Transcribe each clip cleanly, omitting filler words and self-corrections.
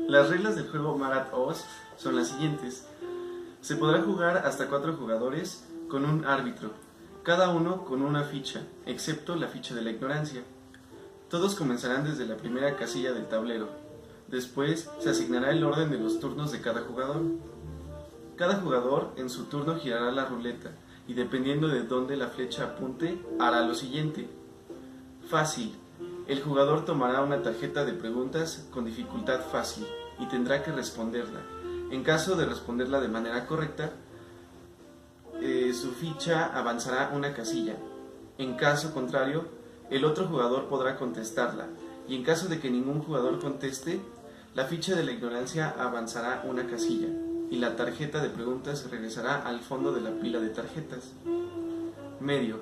Las reglas del juego Marat Oz son las siguientes. Se podrá jugar hasta 4 jugadores con un árbitro, cada uno con una ficha, excepto la ficha de la ignorancia. Todos comenzarán desde la primera casilla del tablero. Después se asignará el orden de los turnos de cada jugador. Cada jugador en su turno girará la ruleta y dependiendo de dónde la flecha apunte, hará lo siguiente. Fácil. El jugador tomará una tarjeta de preguntas con dificultad fácil y tendrá que responderla. En caso de responderla de manera correcta, su ficha avanzará una casilla. En caso contrario, el otro jugador podrá contestarla. Y en caso de que ningún jugador conteste, la ficha de la ignorancia avanzará una casilla y la tarjeta de preguntas regresará al fondo de la pila de tarjetas. Medio.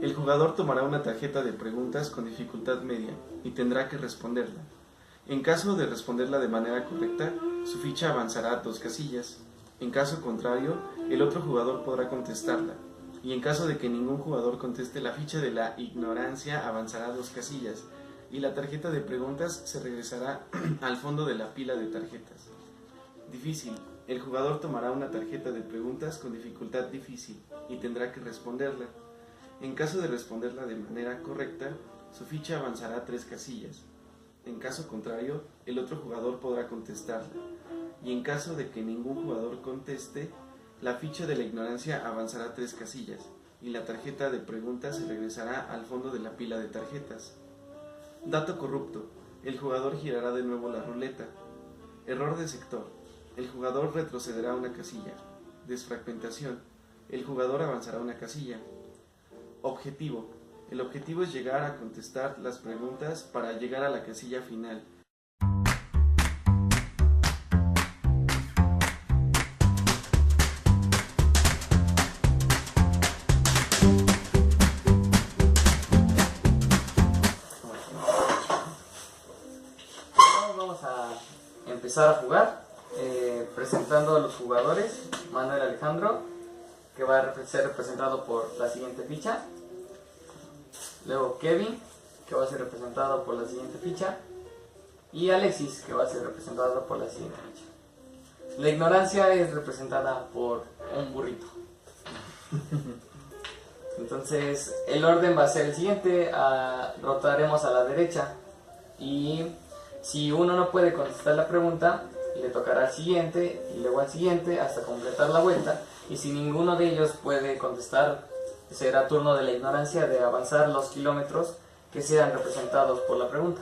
El jugador tomará una tarjeta de preguntas con dificultad media y tendrá que responderla. En caso de responderla de manera correcta, su ficha avanzará 2 casillas. En caso contrario, el otro jugador podrá contestarla. Y en caso de que ningún jugador conteste, la ficha de la ignorancia avanzará 2 casillas y la tarjeta de preguntas se regresará al fondo de la pila de tarjetas. Difícil. El jugador tomará una tarjeta de preguntas con dificultad difícil y tendrá que responderla. En caso de responderla de manera correcta, su ficha avanzará 3 casillas. En caso contrario, el otro jugador podrá contestarla. Y en caso de que ningún jugador conteste, la ficha de la ignorancia avanzará 3 casillas y la tarjeta de preguntas se regresará al fondo de la pila de tarjetas. Dato corrupto. El jugador girará de nuevo la ruleta. Error de sector. El jugador retrocederá una casilla. Desfragmentación. El jugador avanzará una casilla. Objetivo. El objetivo es llegar a contestar las preguntas para llegar a la casilla final. Vamos a empezar a jugar presentando a los jugadores. Manuel Alejandro, que va a ser representado por la siguiente ficha. Luego Kevin, que va a ser representado por la siguiente ficha. Y Alexis, que va a ser representado por la siguiente ficha. La ignorancia es representada por un burrito. Entonces el orden va a ser el siguiente. Rotaremos a la derecha y si uno no puede contestar la pregunta, le tocará al siguiente y luego al siguiente hasta completar la vuelta. Y si ninguno de ellos puede contestar, será turno de la ignorancia de avanzar los kilómetros que sean representados por la pregunta.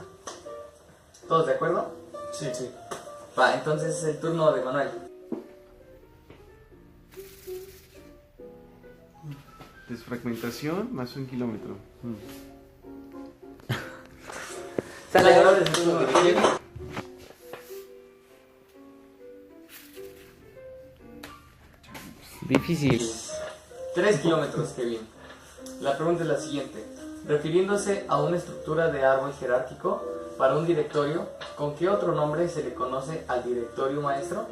¿Todos de acuerdo? Sí. Va, entonces es el turno de Manuel. Desfragmentación más 1 kilómetro. Sale ahora el turno de Kevin. Difícil. 3 kilómetros, Kevin. La pregunta es la siguiente. Refiriéndose a una estructura de árbol jerárquico para un directorio, ¿con qué otro nombre se le conoce al directorio maestro?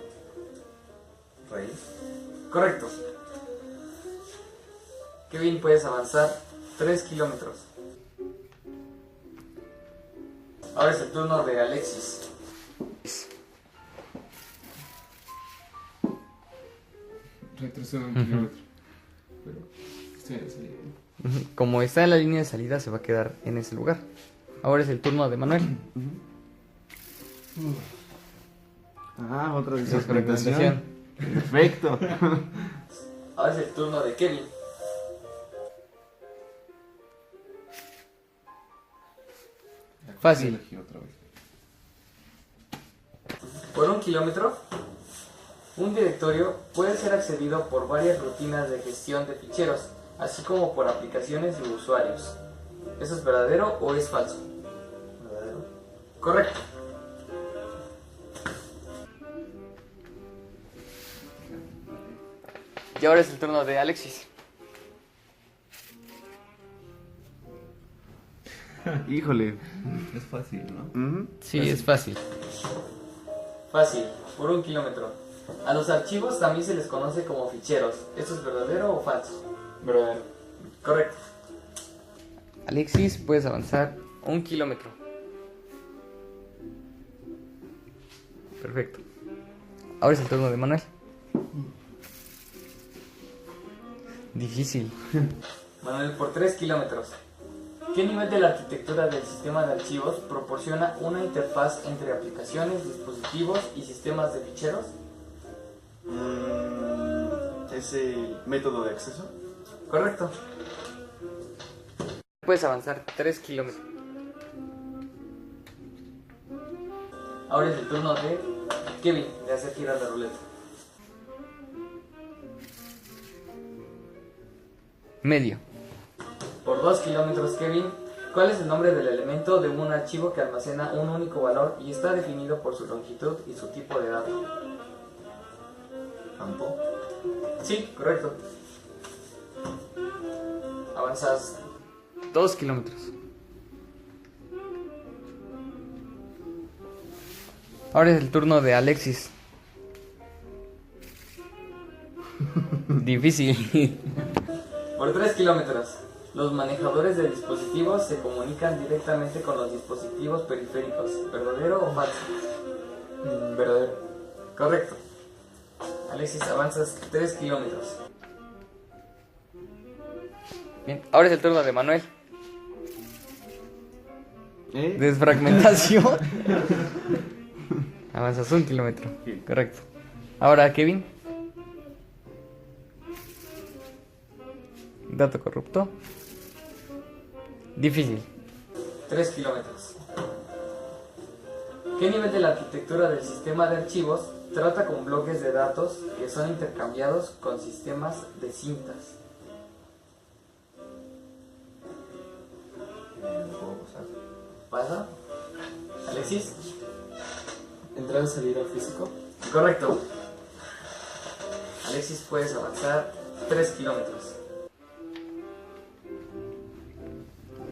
Raíz. Correcto. Kevin, puedes avanzar 3 kilómetros. Ahora es el turno de Alexis. Retrocedo 1 kilómetro. Pero estoy en la salida. Como está en la línea de salida, se va a quedar en ese lugar. Ahora es el turno de Manuel. Otra Desfragmentación. Perfecto. Ahora es el turno de Kevin. Fácil. Elegí otra vez. Por 1 kilómetro, un directorio puede ser accedido por varias rutinas de gestión de ficheros, así como por aplicaciones y usuarios. ¿Eso es verdadero o es falso? Verdadero. Correcto. Y ahora es el turno de Alexis. Híjole. Es fácil, ¿no? Sí, es fácil. Fácil, por 1 kilómetro. A los archivos también se les conoce como ficheros. ¿Esto es verdadero o falso? Verdadero. Correcto. Alexis, puedes avanzar 1 kilómetro. Perfecto. Ahora es el turno de Manuel. Difícil. Manuel, por 3 kilómetros. ¿Qué nivel de la arquitectura del sistema de archivos proporciona una interfaz entre aplicaciones, dispositivos y sistemas de ficheros? ¿Es el método de acceso? Correcto. Puedes avanzar 3 kilómetros. Ahora es el turno de Kevin de hacer girar la ruleta. Medio. Por 2 kilómetros, Kevin, ¿cuál es el nombre del elemento de un archivo que almacena un único valor y está definido por su longitud y su tipo de dato? Campo. Sí, correcto. Avanzas 2 kilómetros. Ahora es el turno de Alexis. Difícil. por 3 kilómetros. Los manejadores de dispositivos se comunican directamente con los dispositivos periféricos. ¿Verdadero o falso? Verdadero. Correcto. Alexis, avanzas 3 kilómetros. Bien, ahora es el turno de Manuel. ¿Eh? Desfragmentación. Avanzas 1 kilómetro. Bien. Correcto. Ahora Kevin. Dato corrupto. Difícil. 3 kilómetros. ¿Qué nivel de la arquitectura del sistema de archivos trata con bloques de datos que son intercambiados con sistemas de cintas? ¿Puedo pasar? ¿Pasa? Alexis. Entrada y salida físico. Correcto. Alexis, puedes avanzar 3 kilómetros.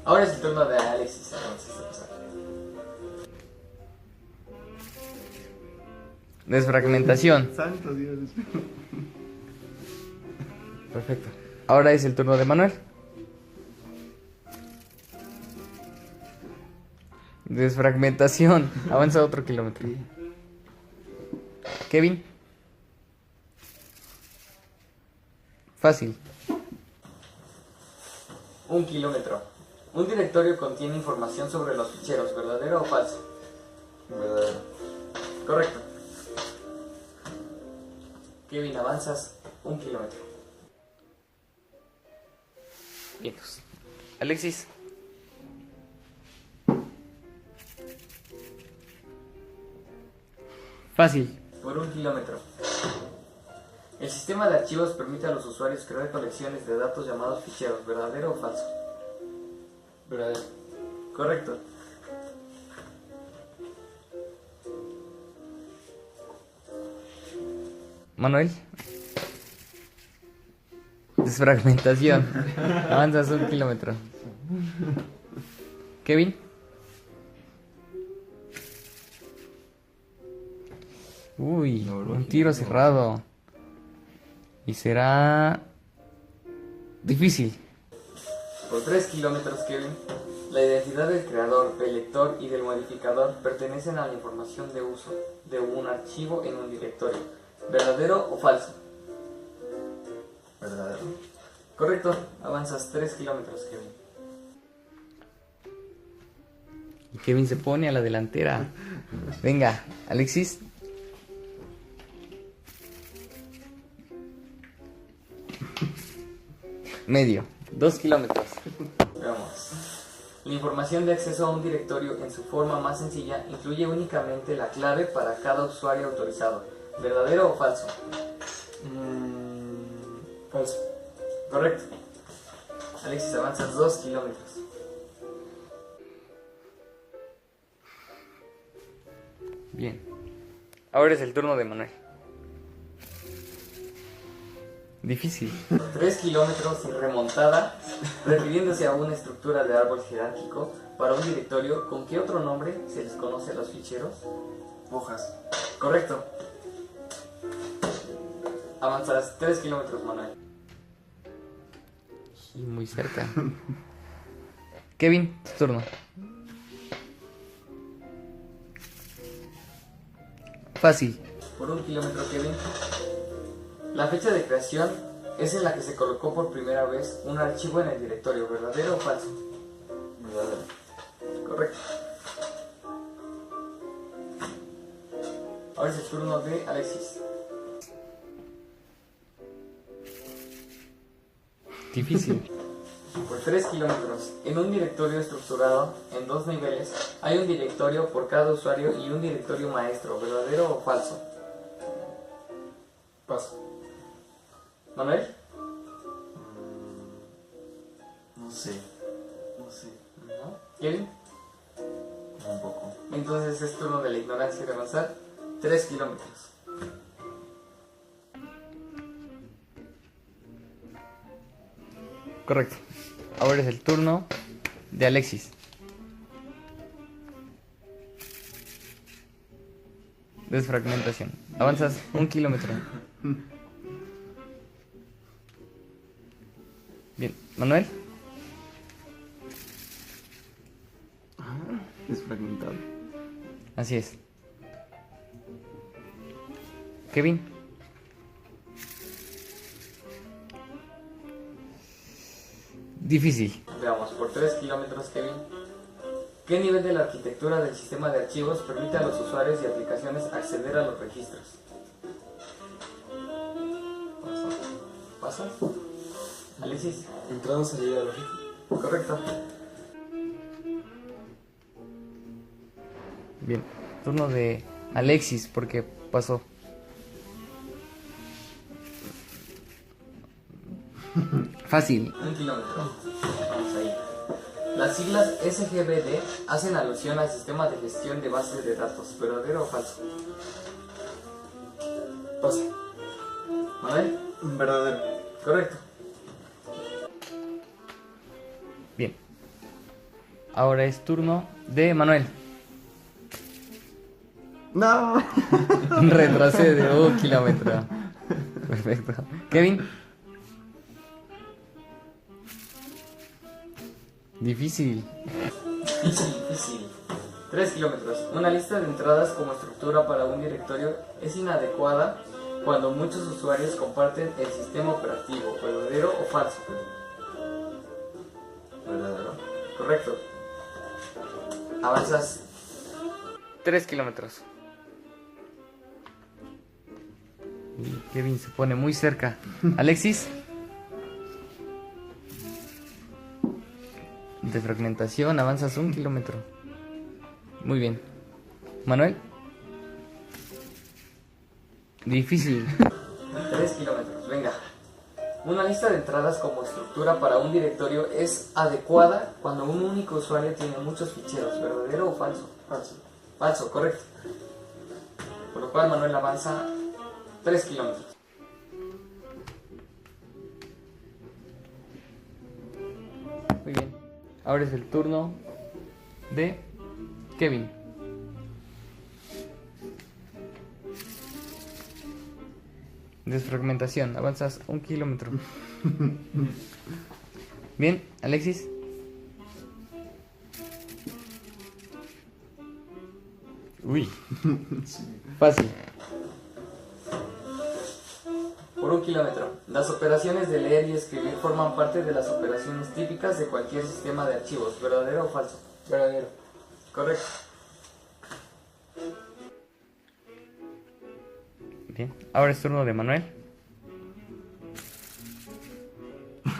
Ahora es el turno de Alexis. Entonces, a pasar. Desfragmentación. Santo Dios. Perfecto. Ahora es el turno de Manuel. Desfragmentación. Avanza otro kilómetro. Kevin. Fácil. 1 kilómetro. Un directorio contiene información sobre los ficheros, ¿verdadero o falso? Verdadero. Correcto. Kevin, avanzas 1 kilómetro. Bien. Alexis. Fácil. Por 1 kilómetro. El sistema de archivos permite a los usuarios crear colecciones de datos llamados ficheros, ¿verdadero o falso? Verdadero. Correcto. Manuel. Desfragmentación. Avanzas 1 kilómetro. Kevin. Uy, un tiro cerrado. Y será difícil. Por 3 kilómetros, Kevin, la identidad del creador, del lector y del modificador pertenecen a la información de uso de un archivo en un directorio. ¿Verdadero o falso? Verdadero. Correcto. Avanzas 3 kilómetros, Kevin. Y Kevin se pone a la delantera. Venga, Alexis. Medio. 2 kilómetros. Veamos. La información de acceso a un directorio en su forma más sencilla incluye únicamente la clave para cada usuario autorizado. ¿Verdadero o falso? Falso. Correcto. Alexis, avanzas 2 kilómetros. Bien. Ahora es el turno de Manuel. Difícil. 3 kilómetros sin remontada, refiriéndose a una estructura de árbol jerárquico para un directorio, ¿con qué otro nombre se les conoce a los ficheros? Hojas. Correcto. Avanzas 3 kilómetros, Manuel. Y muy cerca. Kevin, tu turno. Fácil. Por 1 kilómetro, Kevin. La fecha de creación es en la que se colocó por primera vez un archivo en el directorio, ¿verdadero o falso? Verdadero. Correcto. Ahora es el turno de Alexis. Difícil. Por 3 kilómetros, en un directorio estructurado en 2 niveles, hay un directorio por cada usuario y un directorio maestro, ¿verdadero o falso? Paso. ¿Manuel? No sé. No sé. ¿Kevin? Un poco. Entonces es turno de la ignorancia de avanzar 3 kilómetros. Correcto. Ahora es el turno de Alexis. Desfragmentación. Avanzas 1 kilómetro. Bien. Manuel. Desfragmentado. Así es. Kevin. Difícil. Veamos, por 3 kilómetros, Kevin. ¿Qué nivel de la arquitectura del sistema de archivos permite a los usuarios y aplicaciones acceder a los registros? ¿Pasa? Alexis. Entrada, salida, lógica. Correcto. Bien. Turno de Alexis porque pasó. Fácil. 1 kilómetro. Vamos ahí. Las siglas SGBD hacen alusión al sistema de gestión de bases de datos, ¿verdadero o falso? Paso. ¿Manuel? Verdadero. Correcto. Bien. Ahora es turno de Manuel. No. Retrocede 1 kilómetro. Perfecto. Kevin. Difícil. Difícil. 3 kilómetros. Una lista de entradas como estructura para un directorio es inadecuada cuando muchos usuarios comparten el sistema operativo, ¿verdadero o falso? Verdadero. Correcto. Avanzas 3 kilómetros. Y Kevin se pone muy cerca. Alexis. De fragmentación, avanzas 1 kilómetro. Muy bien. Manuel. Difícil. 3 kilómetros. Venga. Una lista de entradas como estructura para un directorio es adecuada cuando un único usuario tiene muchos ficheros, ¿verdadero o falso? Falso. Falso, correcto. Por lo cual Manuel avanza 3 kilómetros. Muy bien. Ahora es el turno de Kevin. Desfragmentación. Avanzas 1 kilómetro. Bien, Alexis. Uy. Fácil. Por 1 kilómetro. Las operaciones de leer y escribir forman parte de las operaciones típicas de cualquier sistema de archivos, ¿verdadero o falso? Verdadero. Correcto. Bien. Ahora es turno de Manuel.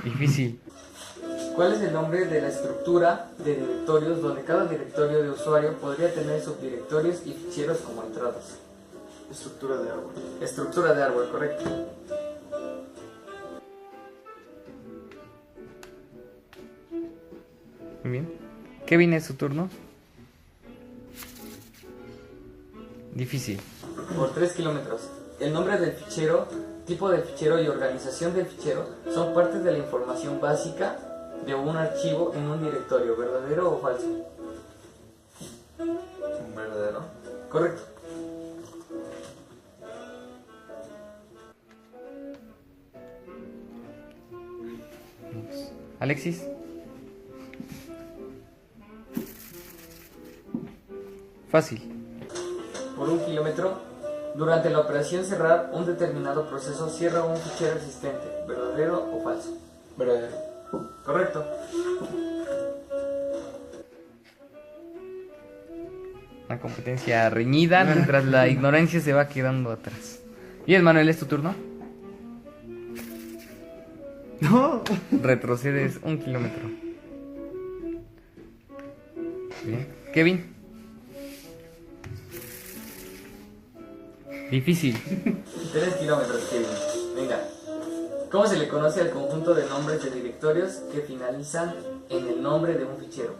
Difícil. ¿Cuál es el nombre de la estructura de directorios donde cada directorio de usuario podría tener subdirectorios y ficheros como entradas? Estructura de árbol. Estructura de árbol, correcto. Muy bien. Kevin, es su turno. Difícil. Por 3 kilómetros. El nombre del fichero, tipo del fichero y organización del fichero son parte de la información básica de un archivo en un directorio, ¿verdadero o falso? Verdadero. Correcto. Alexis. Fácil. Por 1 kilómetro, Durante la operación cerrar un determinado proceso cierra un fichero existente. ¿Verdadero o falso? Verdadero. Correcto. Una competencia reñida mientras la ignorancia se va quedando atrás. Bien, Manuel, ¿es tu turno? No. Retrocedes 1 kilómetro. Bien. Kevin. Difícil. 3 kilómetros, Kevin. Venga. ¿Cómo se le conoce al conjunto de nombres de directorios que finalizan en el nombre de un fichero?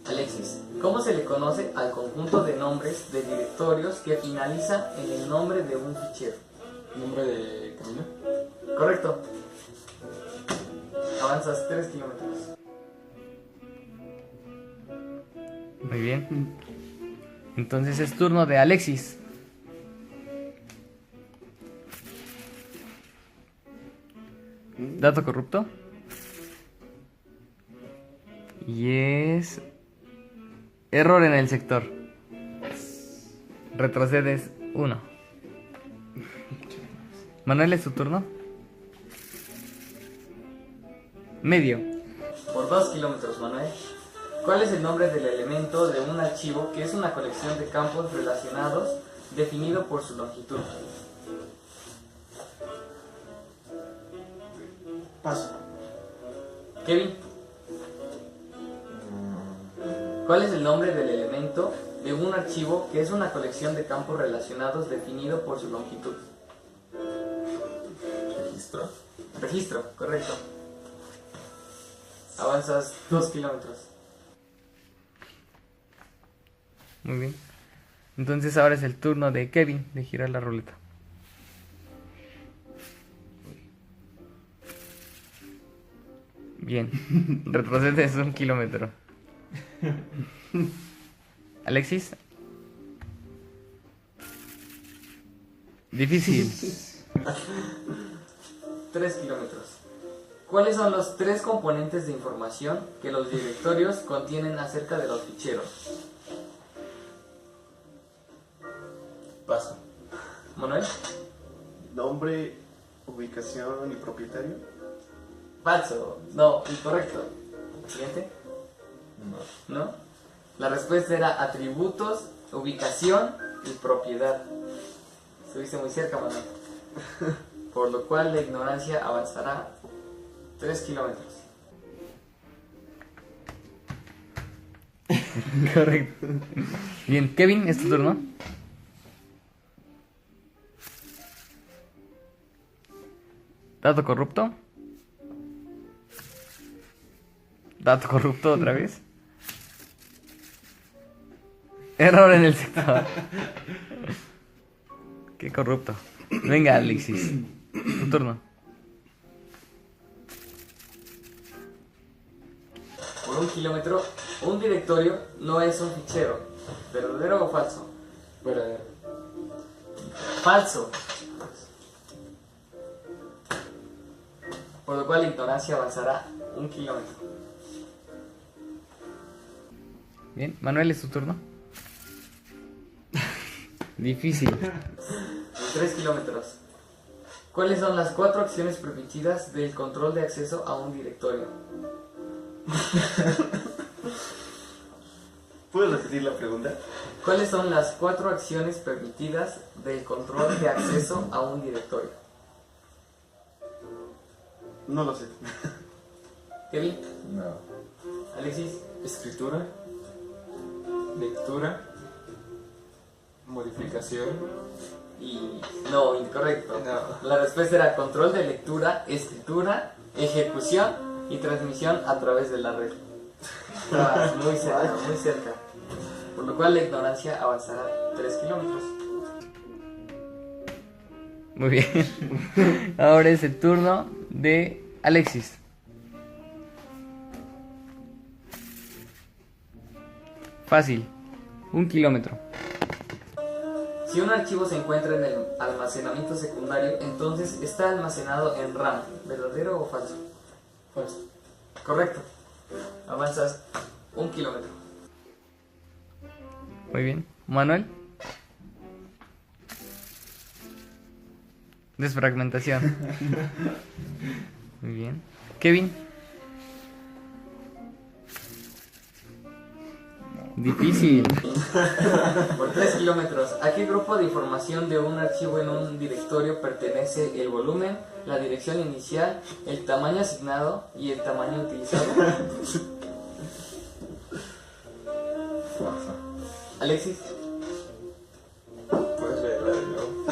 Alexis, ¿cómo se le conoce al conjunto de nombres de directorios que finalizan en el nombre de un fichero? Nombre de camino. Correcto. Avanzas 3 kilómetros. Muy bien. Entonces es turno de Alexis. Dato corrupto. Y es... error en el sector. Retrocedes 1. Manuel, ¿es tu turno? Medio. Por 2 kilómetros, Manuel. ¿Cuál es el nombre del elemento de un archivo que es una colección de campos relacionados definido por su longitud? Paso. Kevin, ¿cuál es el nombre del elemento de un archivo que es una colección de campos relacionados definido por su longitud? Registro. Registro, correcto. Avanzas 2 kilómetros. Muy bien. Entonces ahora es el turno de Kevin de girar la ruleta. Bien. Retrocedes 1 kilómetro. Alexis. Difícil. 3 kilómetros. ¿Cuáles son los 3 componentes de información que los directorios contienen acerca de los ficheros? Paso. Manuel. Nombre, ubicación y propietario. Falso. No, incorrecto. Siguiente. No. ¿No? La respuesta era atributos, ubicación y propiedad. Estuviste muy cerca, Manuel. Por lo cual la ignorancia avanzará 3 kilómetros. Correcto. Bien, Kevin, es tu turno. Dato corrupto. Dato corrupto otra vez. Error en el sector. Qué corrupto. Venga, Alexis. Tu turno. Por 1 kilómetro, un directorio no es un fichero. ¿Verdadero o falso? Verdadero. Falso. Por lo cual la ignorancia avanzará 1 kilómetro. Bien, Manuel, es tu turno. Difícil. 3 kilómetros. ¿Cuáles son las 4 acciones permitidas del control de acceso a un directorio? ¿Puedes repetir la pregunta? ¿Cuáles son las 4 acciones permitidas del control de acceso a un directorio? No lo sé. Kevin, No. Alexis, Escritura. Lectura. Modificación. y... No, incorrecto. No. La respuesta era control de lectura, escritura, ejecución y transmisión a través de la red. Estabas muy cerca, muy cerca. Por lo cual la ignorancia avanzará 3 kilómetros. Muy bien. Ahora es el turno de Alexis. Fácil. 1 kilómetro. Si un archivo se encuentra en el almacenamiento secundario, entonces está almacenado en RAM. ¿Verdadero o falso? Falso. Correcto. Avanzas 1 kilómetro. Muy bien. Manuel. Desfragmentación. Muy bien. Kevin. Difícil. Por 3 kilómetros. ¿A qué grupo de información de un archivo en un directorio pertenece el volumen, la dirección inicial, el tamaño asignado y el tamaño utilizado? Alexis. Puedes leerla de nuevo.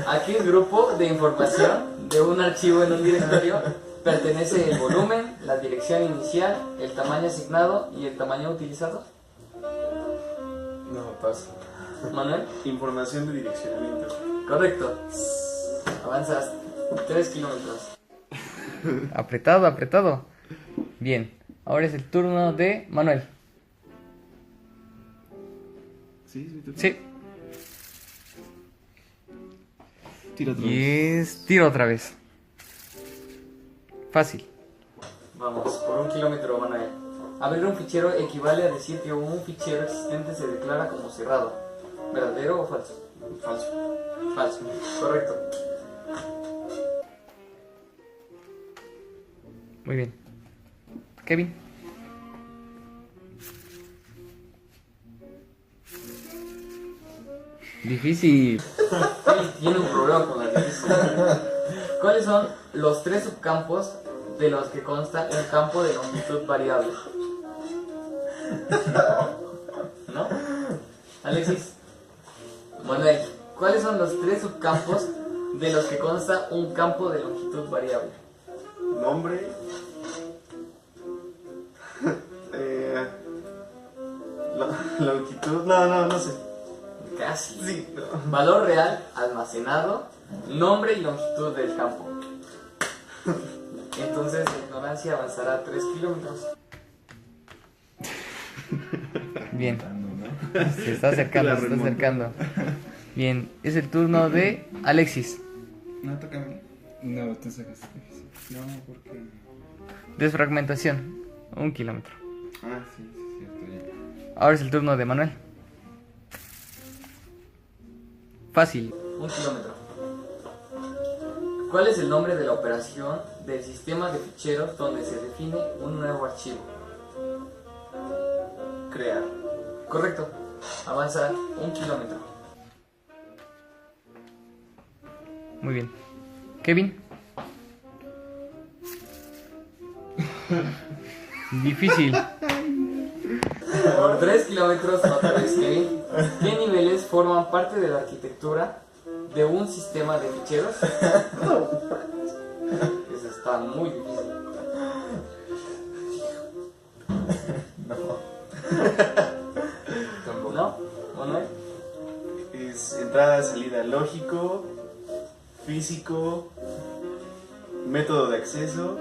¿A qué grupo de información de un archivo en un directorio pertenece el volumen, la dirección inicial, el tamaño asignado y el tamaño utilizado? No, paso. Manuel. Información de direccionamiento. Correcto. Avanzas 3 kilómetros. Apretado, apretado. Bien. Ahora es el turno de Manuel. ¿Sí? ¿Es mi turno? Sí. Tira otra Y vez. es tiro otra vez. Fácil. Vamos, por 1 kilómetro, Manuel. Abrir un fichero equivale a decir que un fichero existente se declara como cerrado. ¿Verdadero o falso? Falso. Falso. Correcto. Muy bien. Kevin. Difícil. Él tiene un problema con la difícil. ¿Cuáles son los 3 subcampos de los que consta un campo de longitud variable? ¿No? Alexis. Manuel, ¿cuáles son los 3 subcampos de los que consta un campo de longitud variable? Nombre. Longitud. No sé. Casi. Sí, no. Valor real, almacenado, nombre y longitud del campo. Entonces la ignorancia avanzará 3 kilómetros. Bien. Se está acercando, La se está remonta. acercando. Bien, es el turno de Alexis. No, tócame. No, tú sacas difícil. No, porque. Desfragmentación. 1 kilómetro. Ah, sí, cierto, ya. Ahora es el turno de Manuel. Fácil. 1 kilómetro. ¿Cuál es el nombre de la operación del sistema de ficheros donde se define un nuevo archivo? Crear. Correcto. Avanza 1 kilómetro. Muy bien. Kevin. Difícil. Por 3 kilómetros, otra vez, Kevin. ¿Qué niveles forman parte de la arquitectura de un sistema de ficheros? Eso está muy difícil. Tampoco. ¿No? ¿Manuel? Es entrada, salida, lógico, físico, método de acceso.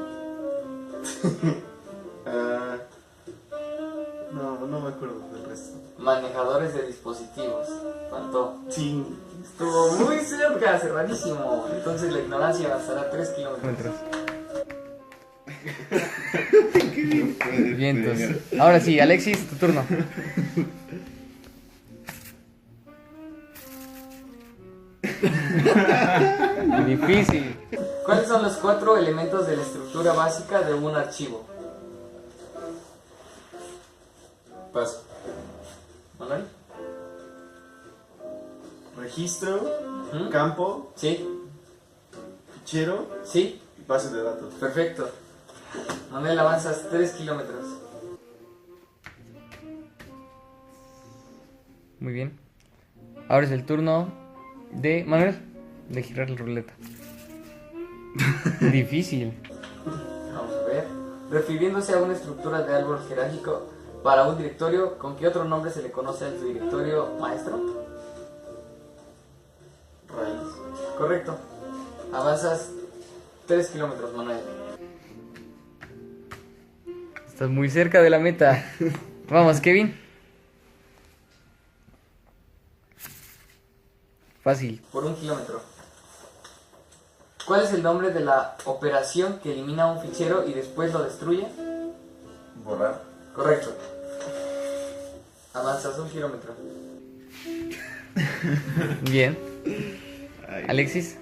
No me acuerdo del resto. Manejadores de dispositivos. Faltó. Sí. Estuvo muy cerca, cerradísimo. Entonces la ignorancia avanzará 3 kilómetros. Bien, entonces. Ahora sí, Alexis, tu turno. Difícil. ¿Cuáles son los 4 elementos de la estructura básica de un archivo? Paso. ¿Manuel? Registro, ¿Mm? campo, ¿Sí? fichero ¿Sí? y base de datos. Perfecto. Manuel, avanzas 3 kilómetros. Muy bien. Ahora es el turno de Manuel de girar la ruleta. Difícil. Vamos a ver. Refiriéndose a una estructura de árbol jerárquico para un directorio, ¿con qué otro nombre se le conoce al directorio maestro? Raíz. Correcto. Avanzas 3 kilómetros, Manuel. Estás muy cerca de la meta. Vamos, Kevin. Fácil. Por 1 kilómetro. ¿Cuál es el nombre de la operación que elimina un fichero y después lo destruye? Borrar. Correcto. Avanzas 1 kilómetro. Bien. Ay, Alexis.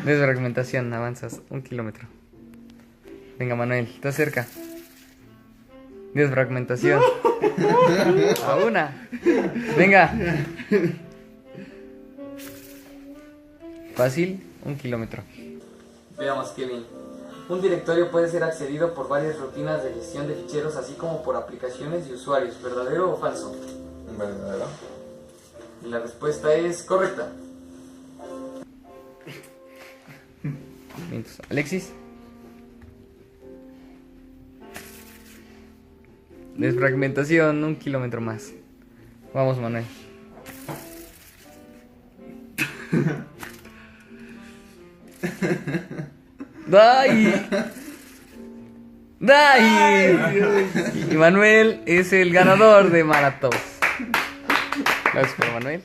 Desfragmentación, avanzas 1 kilómetro. Venga, Manuel, estás cerca. Desfragmentación. A una. Venga. Fácil, 1 kilómetro. Veamos, Kevin. Un directorio puede ser accedido por varias rutinas de gestión de ficheros, así como por aplicaciones y usuarios. ¿Verdadero o falso? Verdadero. Y la respuesta es correcta. Mientras, Alexis. Desfragmentación, 1 kilómetro más. Vamos, Manuel. ¡Dai! ¡Dai! Y Manuel es el ganador de Maratón. Gracias por Manuel.